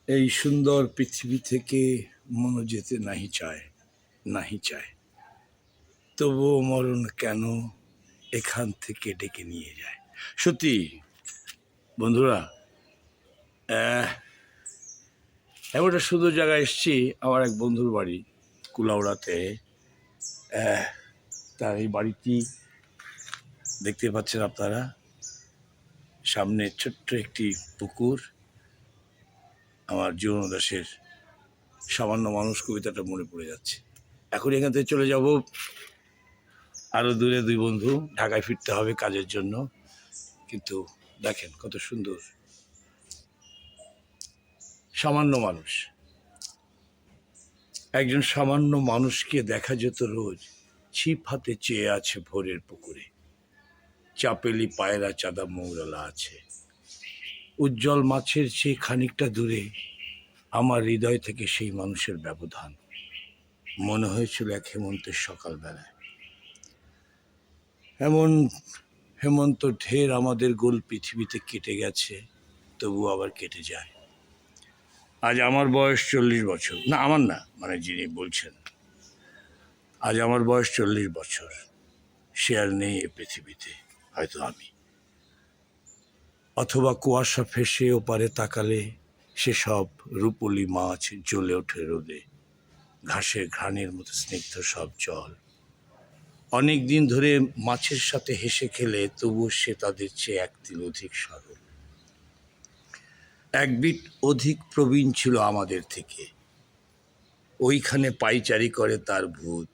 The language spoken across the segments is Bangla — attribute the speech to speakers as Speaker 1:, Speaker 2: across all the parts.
Speaker 1: এই সুন্দর পৃথিবী থেকে মন যেতে নাহি চায়, নাহি চায়, তবুও মরণ কেন এখান থেকে ডেকে নিয়ে যায়। সত্যি বন্ধুরা, এমন একটা সুন্দর জায়গায় এসেছি। আমার এক বন্ধুর বাড়ি কুলাউড়াতে। তার এই বাড়িটি দেখতে পাচ্ছেন আপনারা, সামনে ছোট্ট একটি পুকুর। আমার জীবন দাসের সামান্য মানুষ কবিতাটা মনে পড়ে যাচ্ছে। এখন এখান থেকে চলে যাব আরও দূরে। দুই বন্ধু ঢাকায় ফিরতে হবে কাজের জন্য। কিন্তু দেখেন কত সুন্দর সামান্য মানুষ। একজন সামান্য মানুষকে দেখা যেত রোজ ছিপ হাতে চেয়ে আছে ভোরের পুকুরে। চাপেলি পায়রা চাঁদা মৌরলা আছে। উজ্জ্বল মাছের চেয়ে খানিকটা দূরে আমার হৃদয় থেকে সেই মানুষের ব্যবধান। মনে হয়েছিল এক হেমন্তের সকালবেলায়। এমন হেমন্ত ঢের আমাদের গোল পৃথিবীতে কেটে গেছে, তবু আবার কেটে যায়। আজ আমার বয়স 40 বছর। না, আমার না, মানে যিনি বলছেন, আজ আমার বয়স 40 বছর। সে আর নেই এ পৃথিবীতে, হয়তো আমি। অথবা কুয়াশা ফেসে ওপারে তাকালে সেসব রূপলি মাছ জ্বলে ওঠে রোদে। ঘাসের ঘ্রাণের মতো স্নিগ্ধ সব জল। অনেক দিন ধরে মাছের সাথে হেসে খেলে তবুও সে তাদের চেয়ে এক তিল অধিক সরল, এক বিট অধিক প্রবীণ ছিল আমাদের থেকে। ওইখানে পাইচারি করে তার ভূত,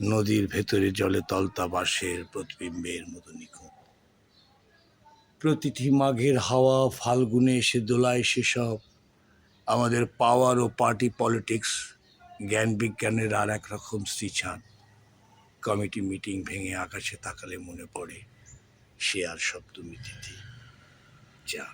Speaker 1: নদীর ভেতরে জলে তলতা বাঁশের প্রতিবিম্বের মতো নিখুঁত। প্রতিটি মাঘের হাওয়া ফাল্গুনে এসে দোলায় সেসব আমাদের পাওয়ার ও পার্টি পলিটিক্স, জ্ঞান বিজ্ঞানের আর এক রকম স্ত্রীছান। কমিটি মিটিং ভেঙে আকাশে তাকালে মনে পড়ে সে আর শব্দমিতিতে যা